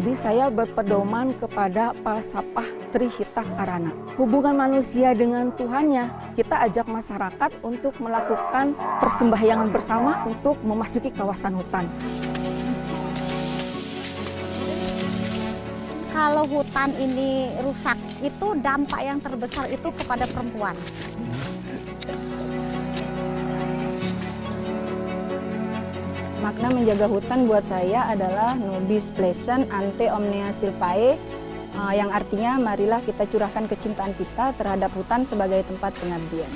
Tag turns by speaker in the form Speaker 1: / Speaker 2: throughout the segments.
Speaker 1: Jadi saya berpedoman kepada falsafah Trihita Karana. Hubungan manusia dengan Tuhannya, kita ajak masyarakat untuk melakukan persembahyangan bersama untuk memasuki kawasan hutan.
Speaker 2: Kalau hutan ini rusak, itu dampak yang terbesar itu kepada perempuan.
Speaker 3: Makna menjaga hutan buat saya adalah nobis pleasant ante omnia silvae, yang artinya marilah kita curahkan kecintaan kita terhadap hutan sebagai tempat pengabdian.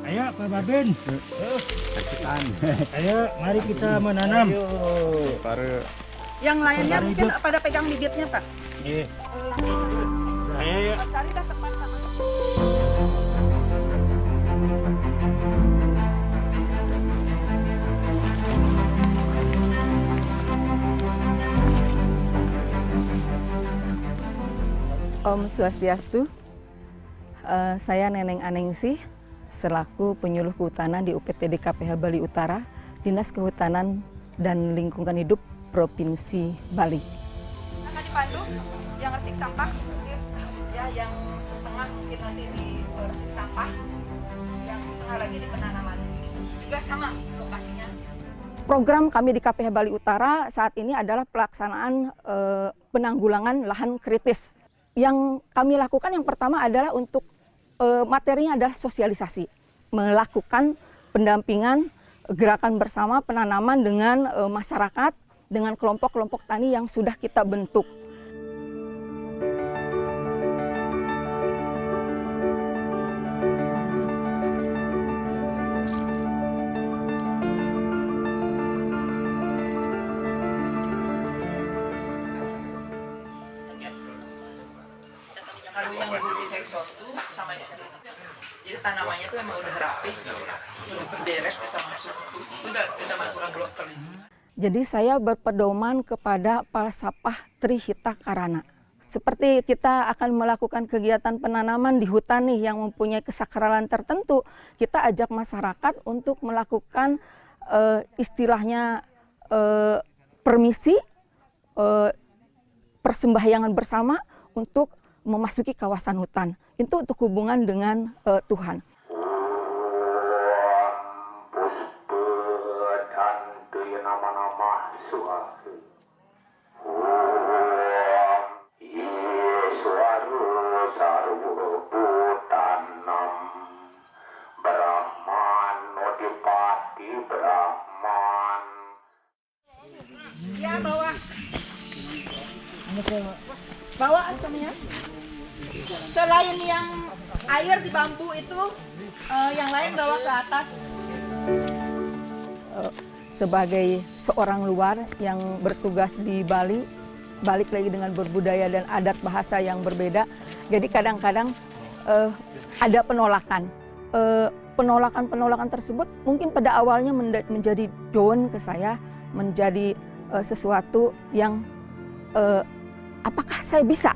Speaker 4: Ayo Pak Barbin, ayo mari kita menanam.
Speaker 1: Yang lainnya mungkin pada pegang bibitnya Pak.
Speaker 4: Iya. Ayo.
Speaker 1: Cari dah tempat sama. Om Swastiastu, saya Neneng Aningsih, selaku penyuluh kehutanan di UPTD KPH Bali Utara, Dinas Kehutanan dan Lingkungan Hidup Provinsi Bali. Akan dipandu yang resik sampah, ya yang setengah mungkin nanti di resik sampah, yang setengah lagi di penanaman. Juga sama lokasinya. Program kami di KPH Bali Utara saat ini adalah pelaksanaan penanggulangan lahan kritis. Yang kami lakukan yang pertama adalah untuk materinya adalah sosialisasi, melakukan pendampingan gerakan bersama penanaman dengan masyarakat, dengan kelompok-kelompok tani yang sudah kita bentuk. Kalau yang di Hexontu sama yang jadi tanamannya tuh emang udah rapi, udah berderet bisa masuk, udah masuk ke blok kali. Jadi saya berpedoman kepada falsafah Trihita Karana. Seperti kita akan melakukan kegiatan penanaman di hutan nih yang mempunyai kesakralan tertentu, kita ajak masyarakat untuk melakukan istilahnya permisi, persembahyangan bersama untuk memasuki kawasan hutan. Itu untuk hubungan dengan Tuhan. Ya, bawa asamnya. Selain yang air di bambu itu, yang lain bawa ke atas. Sebagai seorang luar yang bertugas di Bali, balik lagi dengan berbudaya dan adat bahasa yang berbeda. Jadi kadang-kadang ada penolakan. Penolakan tersebut mungkin pada awalnya menjadi down ke saya, menjadi sesuatu yang apakah saya bisa?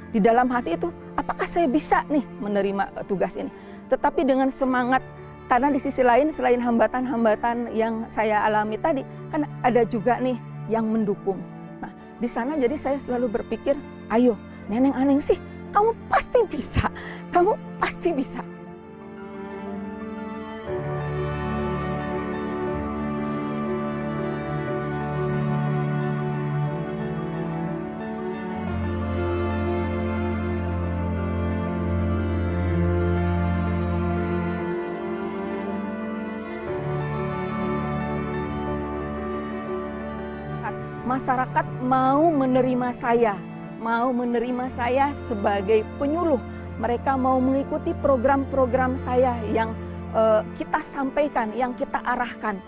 Speaker 1: Di dalam hati itu, apakah saya bisa nih menerima tugas ini? Tetapi dengan semangat, karena di sisi lain selain hambatan-hambatan yang saya alami tadi, kan ada juga nih yang mendukung. Nah, di sana jadi saya selalu berpikir, ayo Neneng Aningsih, kamu pasti bisa, kamu pasti bisa. Masyarakat mau menerima saya sebagai penyuluh. Mereka mau mengikuti program-program saya yang kita sampaikan, yang kita arahkan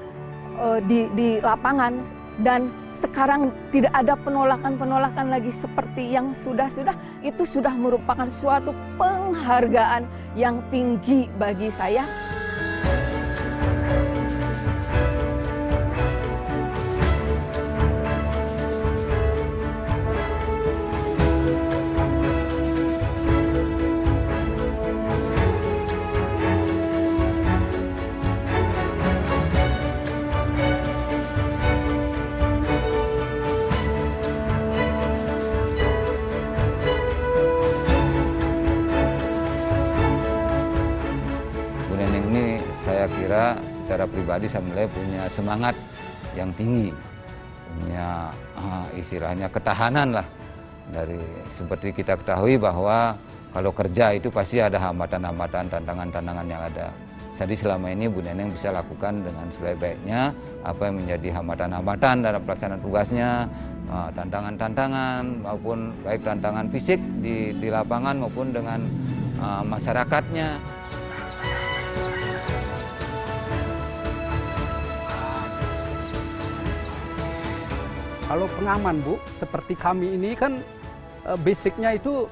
Speaker 1: di lapangan Dan sekarang tidak ada penolakan-penolakan lagi seperti yang sudah-sudah. Itu sudah merupakan suatu penghargaan yang tinggi bagi saya.
Speaker 5: Saya kira secara pribadi saya mulai punya semangat yang tinggi, punya istilahnya ketahanan lah. Seperti kita ketahui bahwa kalau kerja itu pasti ada hambatan-hambatan, tantangan-tantangan yang ada. Jadi selama ini Bu Neneng bisa lakukan dengan sebaik-baiknya apa yang menjadi hambatan-hambatan dalam pelaksanaan tugasnya, tantangan-tantangan maupun baik tantangan fisik di lapangan maupun dengan masyarakatnya.
Speaker 6: Kalau pengaman Bu, seperti kami ini kan basicnya itu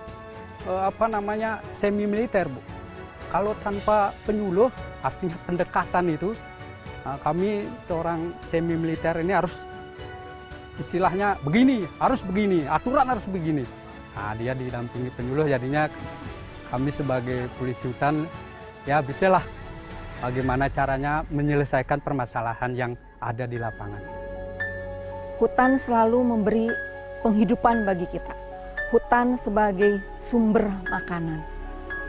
Speaker 6: semi militer Bu. Kalau tanpa penyuluh, artinya pendekatan itu, kami seorang semi militer ini harus istilahnya begini, harus begini, aturan harus begini. Nah, dia didampingi penyuluh, jadinya kami sebagai polisi hutan ya bisalah bagaimana caranya menyelesaikan permasalahan yang ada di lapangan.
Speaker 1: Hutan selalu memberi penghidupan bagi kita. Hutan sebagai sumber makanan.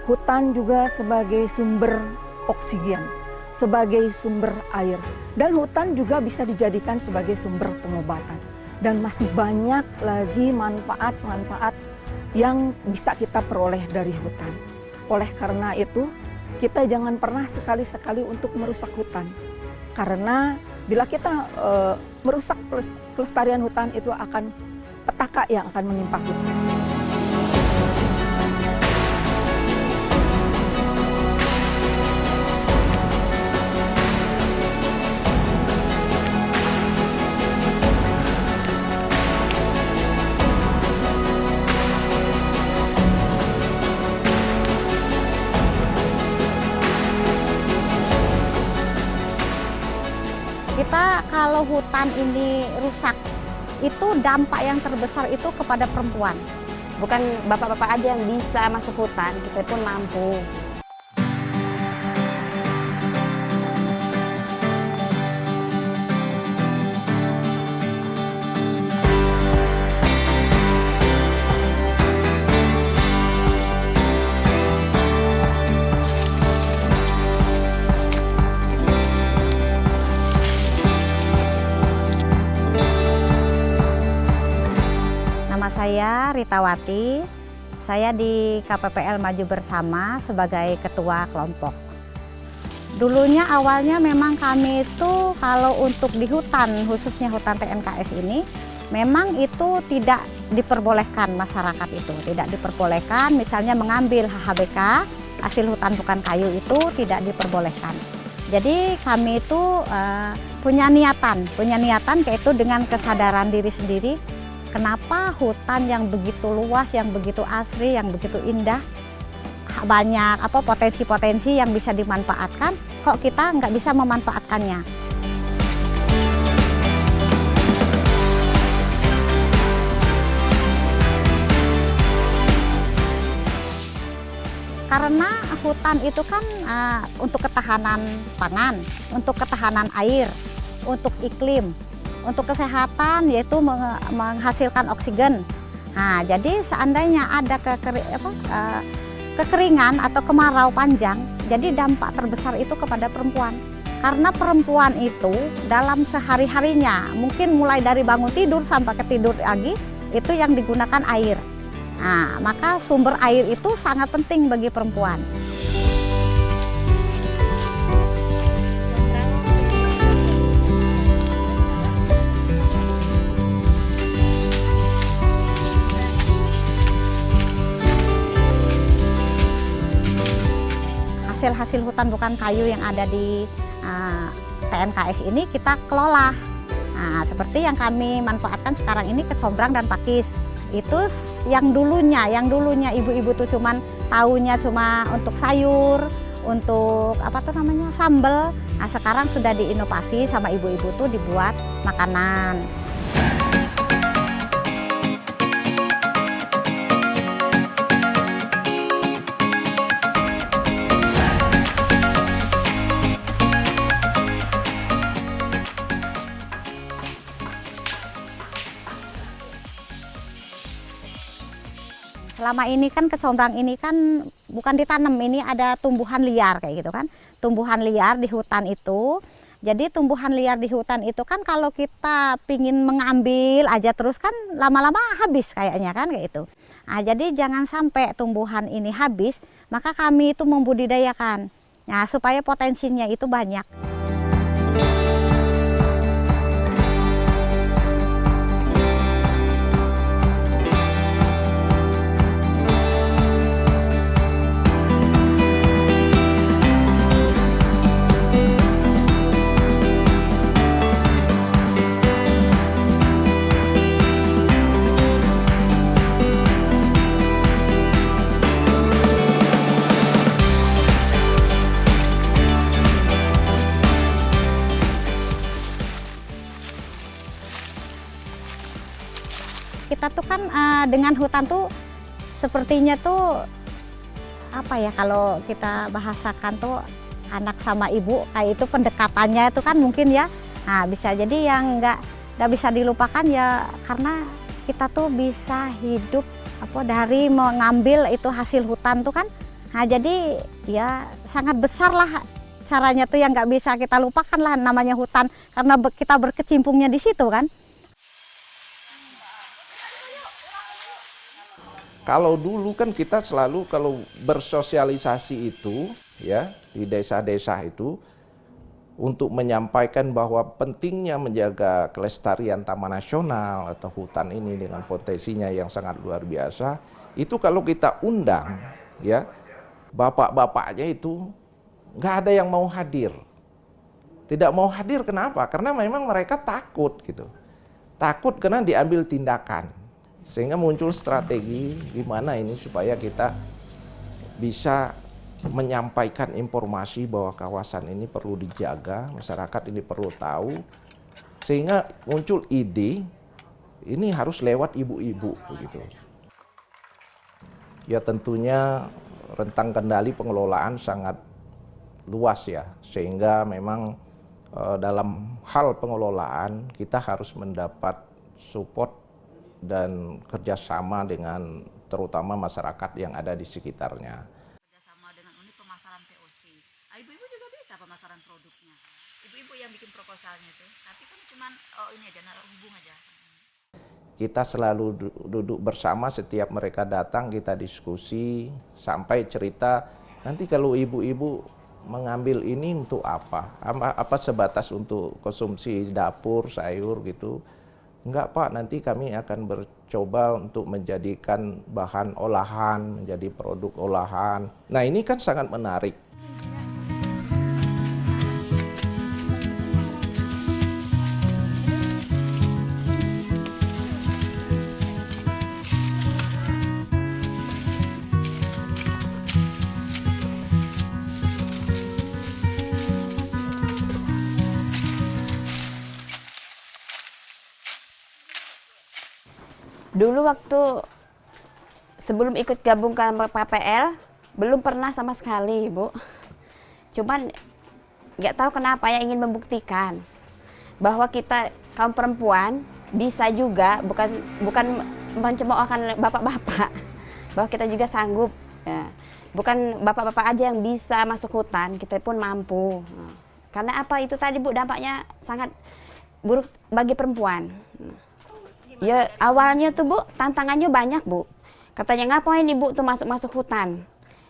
Speaker 1: Hutan juga sebagai sumber oksigen, sebagai sumber air. Dan hutan juga bisa dijadikan sebagai sumber pengobatan. Dan masih banyak lagi manfaat-manfaat yang bisa kita peroleh dari hutan. Oleh karena itu, kita jangan pernah sekali-sekali untuk merusak hutan. Karena bila kita merusak kelestarian hutan, itu akan petaka yang akan menimpa kita.
Speaker 2: Kita kalau hutan ini rusak, itu dampak yang terbesar itu kepada perempuan.
Speaker 7: Bukan bapak-bapak aja yang bisa masuk hutan, kita pun mampu.
Speaker 2: Saya Ritawati, saya di KPPL Maju Bersama sebagai ketua kelompok. Dulunya awalnya memang kami itu kalau untuk di hutan, khususnya hutan TNKS ini, memang itu tidak diperbolehkan masyarakat itu, tidak diperbolehkan misalnya mengambil HHBK, hasil hutan bukan kayu itu tidak diperbolehkan. Jadi kami itu punya niatan yaitu dengan kesadaran diri sendiri. Kenapa hutan yang begitu luas, yang begitu asri, yang begitu indah, banyak potensi-potensi yang bisa dimanfaatkan, kok kita nggak bisa memanfaatkannya? Karena hutan itu kan untuk ketahanan pangan, untuk ketahanan air, untuk iklim, untuk kesehatan, yaitu menghasilkan oksigen. Nah, jadi seandainya ada kekeringan atau kemarau panjang, jadi dampak terbesar itu kepada perempuan. Karena perempuan itu dalam sehari-harinya, mungkin mulai dari bangun tidur sampai ketidur lagi, itu yang digunakan air. Nah, maka sumber air itu sangat penting bagi perempuan. Hasil hutan bukan kayu yang ada di TNKS ini kita kelola. Nah, seperti yang kami manfaatkan sekarang ini kecombrang dan pakis. Itu yang dulunya ibu-ibu tuh cuman taunya cuma untuk sayur, untuk apa tuh namanya sambal. Nah, sekarang sudah diinovasi sama ibu-ibu tuh dibuat makanan. Selama ini kan kecombrang ini kan bukan ditanam, ini ada tumbuhan liar kayak gitu kan. Tumbuhan liar di hutan itu. Jadi tumbuhan liar di hutan itu kan kalau kita pingin mengambil aja terus kan lama-lama habis kayaknya kan kayak itu. Nah, jadi jangan sampai tumbuhan ini habis, maka kami itu membudidayakan. Nah, supaya potensinya itu banyak. Kita tuh kan dengan hutan tuh sepertinya tuh apa ya, kalau kita bahasakan tuh anak sama ibu kayak itu pendekatannya itu kan mungkin ya. Nah, bisa jadi yang nggak bisa dilupakan ya, karena kita tuh bisa hidup apa dari mengambil itu hasil hutan tuh kan. Nah, jadi ya sangat besar lah caranya tuh yang nggak bisa kita lupakan lah, namanya hutan karena kita berkecimpungnya di situ kan.
Speaker 8: Kalau dulu kan kita selalu kalau bersosialisasi itu ya di desa-desa itu untuk menyampaikan bahwa pentingnya menjaga kelestarian taman nasional atau hutan ini dengan potensinya yang sangat luar biasa, itu kalau kita undang ya bapak-bapaknya itu nggak ada yang mau hadir. Tidak mau hadir kenapa? Karena memang mereka takut gitu. Takut karena diambil tindakan. Sehingga muncul strategi gimana ini supaya kita bisa menyampaikan informasi bahwa kawasan ini perlu dijaga, masyarakat ini perlu tahu. Sehingga muncul ide, ini harus lewat ibu-ibu begitu. Ya tentunya rentang kendali pengelolaan sangat luas ya, sehingga memang dalam hal pengelolaan kita harus mendapat support dan kerjasama dengan terutama masyarakat yang ada di sekitarnya.
Speaker 9: Kerjasama dengan unit pemasaran VOC. Ibu-ibu juga bisa pemasaran produknya. Ibu-ibu yang bikin proposalnya itu. Tapi kan cuman ini aja, naruh hubung aja.
Speaker 8: Kita selalu duduk bersama setiap mereka datang, kita diskusi sampai cerita nanti kalau ibu-ibu mengambil ini untuk apa? Apa sebatas untuk konsumsi dapur, sayur gitu. Enggak Pak, nanti kami akan bercoba untuk menjadikan bahan olahan, menjadi produk olahan. Nah ini kan sangat menarik.
Speaker 7: Dulu waktu sebelum ikut gabung ke KPL, belum pernah sama sekali, Bu. Cuman nggak tahu kenapa ya ingin membuktikan bahwa kita kaum perempuan bisa juga, bukan mencemoohkan bapak-bapak, bahwa kita juga sanggup. Ya. Bukan bapak-bapak aja yang bisa masuk hutan, kita pun mampu. Karena apa itu tadi, Bu, dampaknya sangat buruk bagi perempuan. Ya awalnya tuh, Bu, tantangannya banyak, Bu. Katanya ngapain Ibu tuh masuk hutan?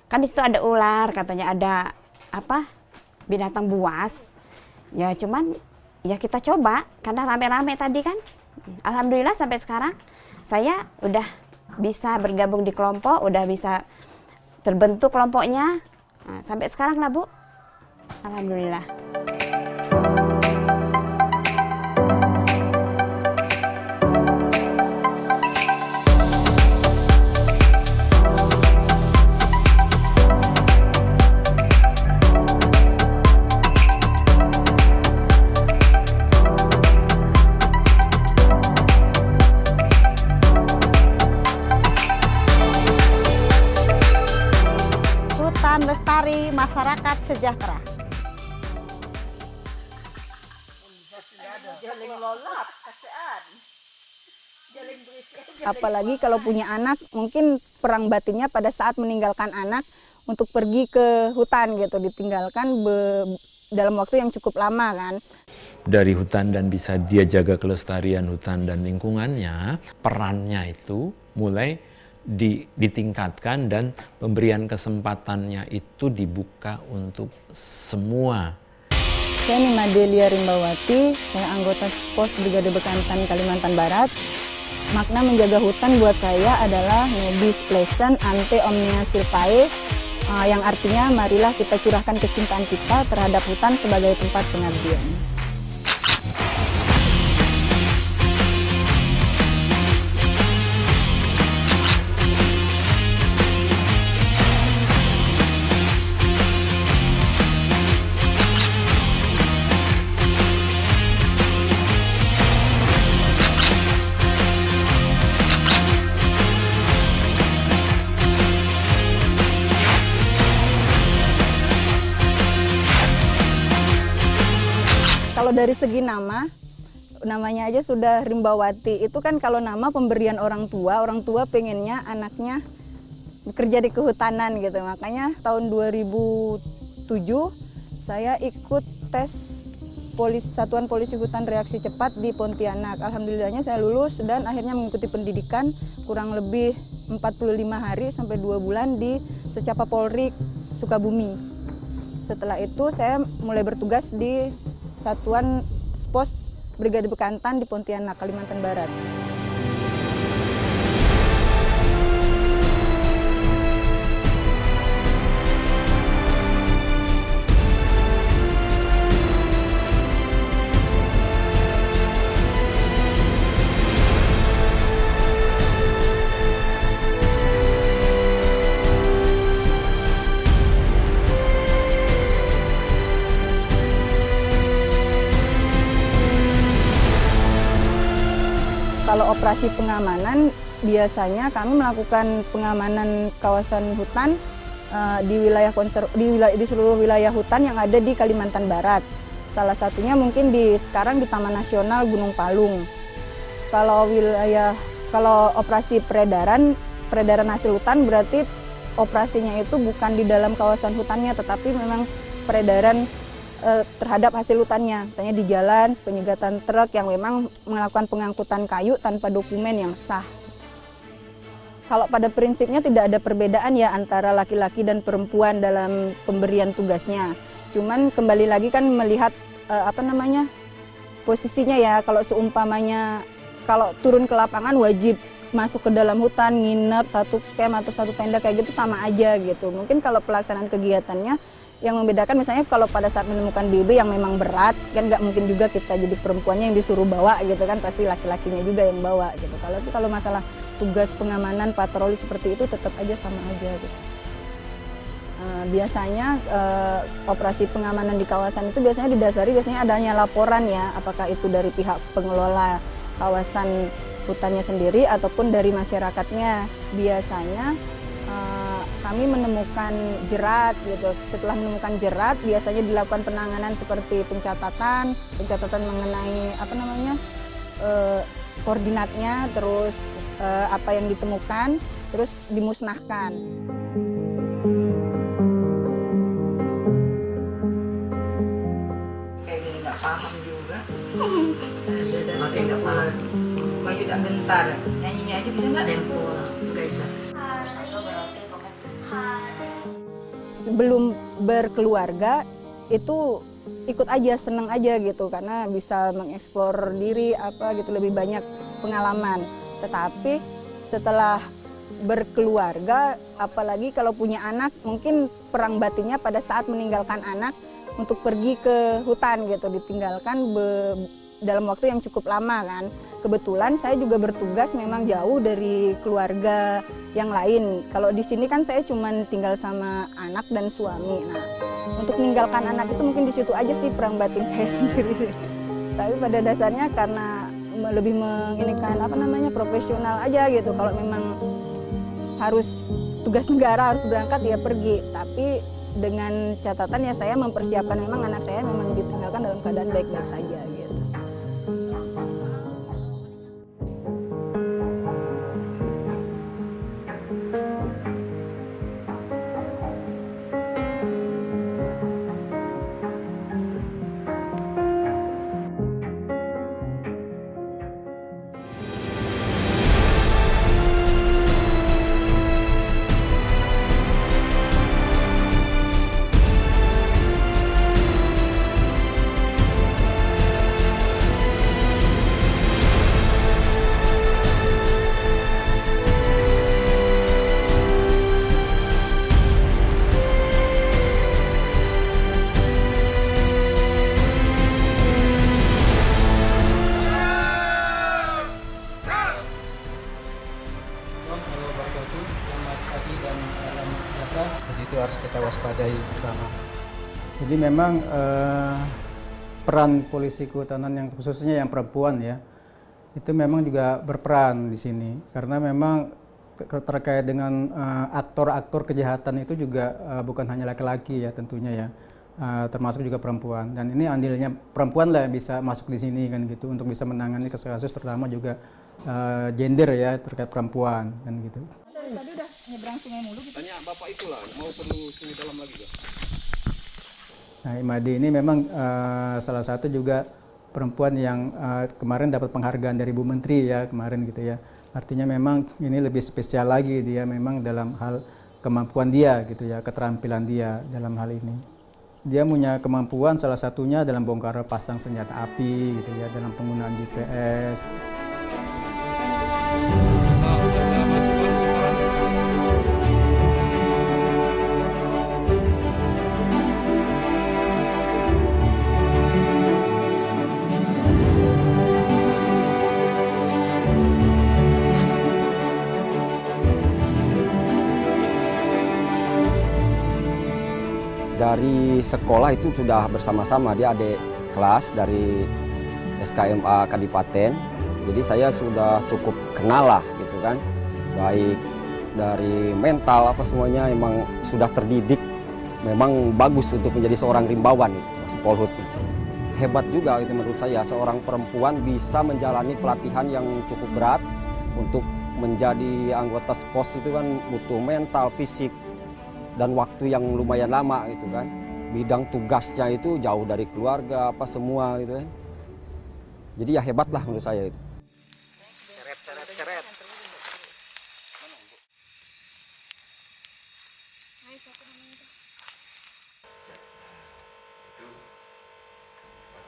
Speaker 7: Kan di situ ada ular, katanya ada apa? Binatang buas. Ya cuman ya kita coba karena rame-rame tadi kan. Alhamdulillah sampai sekarang saya udah bisa bergabung di kelompok, udah bisa terbentuk kelompoknya. Nah, sampai sekarang lah, Bu. Alhamdulillah.
Speaker 2: Hutan Lestari Masyarakat Sejahtera.
Speaker 3: Apalagi kalau punya anak, mungkin perang batinnya pada saat meninggalkan anak untuk pergi ke hutan gitu, ditinggalkan dalam waktu yang cukup lama kan.
Speaker 10: Dari hutan dan bisa dia jaga kelestarian hutan dan lingkungannya, perannya itu mulai ditingkatkan dan pemberian kesempatannya itu dibuka untuk semua.
Speaker 3: Saya Nima Delia Rimbawati, saya anggota Pos Brigade Bekantan Kalimantan Barat. Makna menjaga hutan buat saya adalah nobis pleasant ante omnia silvae, yang artinya marilah kita curahkan kecintaan kita terhadap hutan sebagai tempat pengabdian. Kalau dari segi namanya aja sudah Rimbawati. Itu kan kalau nama pemberian orang tua pengennya anaknya bekerja di kehutanan gitu. Makanya tahun 2007 saya ikut tes Satuan Polisi Hutan Reaksi Cepat di Pontianak. Alhamdulillahnya saya lulus dan akhirnya mengikuti pendidikan kurang lebih 45 hari sampai 2 bulan di Secapa Polri Sukabumi. Setelah itu saya mulai bertugas di Satuan Pos Brigade Bekantan di Pontianak, Kalimantan Barat. Kalau operasi pengamanan, biasanya kami melakukan pengamanan kawasan hutan di seluruh wilayah hutan yang ada di Kalimantan Barat. Salah satunya mungkin sekarang di Taman Nasional Gunung Palung. Kalau operasi peredaran hasil hutan berarti operasinya itu bukan di dalam kawasan hutannya, tetapi memang peredaran terhadap hasil hutannya, misalnya di jalan, penyegatan truk yang memang melakukan pengangkutan kayu tanpa dokumen yang sah. Kalau pada prinsipnya tidak ada perbedaan ya antara laki-laki dan perempuan dalam pemberian tugasnya. Cuman kembali lagi kan melihat posisinya ya. Kalau seumpamanya kalau turun ke lapangan wajib masuk ke dalam hutan, nginep satu camp atau satu tenda kayak gitu sama aja gitu. Mungkin kalau pelaksanaan kegiatannya yang membedakan misalnya kalau pada saat menemukan BB yang memang berat, kan nggak mungkin juga kita jadi perempuannya yang disuruh bawa gitu kan, pasti laki-lakinya juga yang bawa gitu. Kalau masalah tugas pengamanan patroli seperti itu tetap aja sama aja gitu. Biasanya operasi pengamanan di kawasan itu biasanya didasari adanya laporan ya, apakah itu dari pihak pengelola kawasan hutannya sendiri ataupun dari masyarakatnya. Biasanya kami menemukan jerat gitu. Setelah menemukan jerat biasanya dilakukan penanganan seperti pencatatan mengenai koordinatnya, terus apa yang ditemukan, terus dimusnahkan.
Speaker 11: Kayak gini nggak paham juga. Makin nggak paham. Baju tak gentar. Nyanyinya aja bisa nggak? Tempo nggak bisa.
Speaker 3: Sebelum berkeluarga itu ikut aja, seneng aja gitu karena bisa mengeksplor diri gitu, lebih banyak pengalaman. Tetapi setelah berkeluarga, apalagi kalau punya anak, mungkin perang batinnya pada saat meninggalkan anak untuk pergi ke hutan gitu, ditinggalkan dalam waktu yang cukup lama kan. Kebetulan saya juga bertugas memang jauh dari keluarga yang lain. Kalau di sini kan saya cuma tinggal sama anak dan suami. Nah, untuk meninggalkan anak itu mungkin di situ aja sih perang batin saya sendiri. Tapi pada dasarnya karena lebih menginikan profesional aja gitu. Kalau memang harus tugas negara harus berangkat ya pergi, tapi dengan catatan ya saya mempersiapkan memang anak saya memang ditinggalkan dalam keadaan baik-baik saja gitu.
Speaker 12: Jadi itu harus kita waspadai bersama.
Speaker 13: Jadi memang peran polisi kehutanan yang khususnya yang perempuan ya, itu memang juga berperan di sini karena memang terkait dengan aktor-aktor kejahatan itu juga bukan hanya laki-laki ya tentunya ya, termasuk juga perempuan, dan ini andilnya perempuan lah yang bisa masuk di sini kan gitu untuk bisa menangani kasus-kasus terutama juga gender ya terkait perempuan kan gitu.
Speaker 3: Tadi udah nyebrang sungai mulu gitu.
Speaker 6: Tanya Bapak itulah, mau perlu sungai dalam lagi gak?
Speaker 13: Nah, Imadi ini memang salah satu juga perempuan yang kemarin dapat penghargaan dari Bu Menteri ya kemarin gitu ya. Artinya memang ini lebih spesial lagi, dia memang dalam hal kemampuan dia gitu ya, keterampilan dia dalam hal ini. Dia punya kemampuan salah satunya dalam bongkar pasang senjata api gitu ya, dalam penggunaan GPS.
Speaker 14: Dari sekolah itu sudah bersama-sama, dia adik kelas dari SKMA Kadipaten, jadi saya sudah cukup kenal lah gitu kan, baik dari mental apa semuanya emang sudah terdidik, memang bagus untuk menjadi seorang rimbawan masuk Polhut. Hebat juga itu menurut saya, seorang perempuan bisa menjalani pelatihan yang cukup berat untuk menjadi anggota SPOS itu kan butuh mental, fisik, dan waktu yang lumayan lama gitu kan. Bidang tugasnya itu jauh dari keluarga apa semua gitu kan. Jadi ya hebat lah menurut saya itu.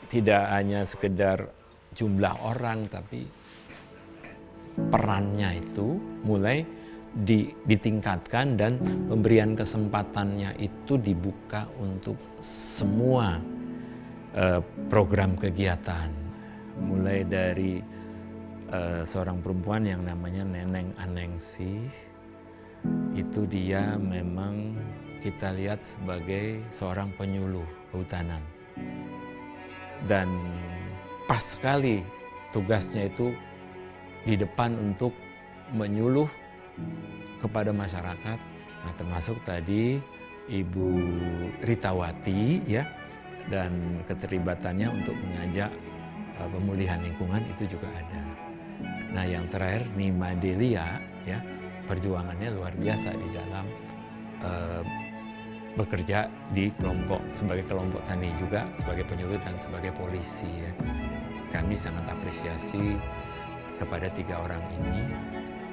Speaker 10: Tidak hanya sekedar jumlah orang, tapi perannya itu mulai ditingkatkan dan pemberian kesempatannya itu dibuka untuk semua program kegiatan. Mulai dari seorang perempuan yang namanya Neneng Aningsih, itu dia memang kita lihat sebagai seorang penyuluh kehutanan. Dan pas sekali tugasnya itu di depan untuk menyuluh kepada masyarakat, nah termasuk tadi Ibu Ritawati ya, dan keterlibatannya untuk mengajak pemulihan lingkungan itu juga ada. Nah yang terakhir Nima Delia ya, perjuangannya luar biasa di dalam bekerja di kelompok, sebagai kelompok tani juga, sebagai penyuluh dan sebagai polisi ya. Kami sangat apresiasi kepada 3 orang ini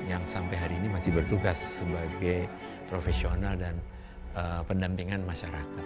Speaker 10: yang sampai hari ini masih bertugas sebagai profesional dan pendampingan masyarakat.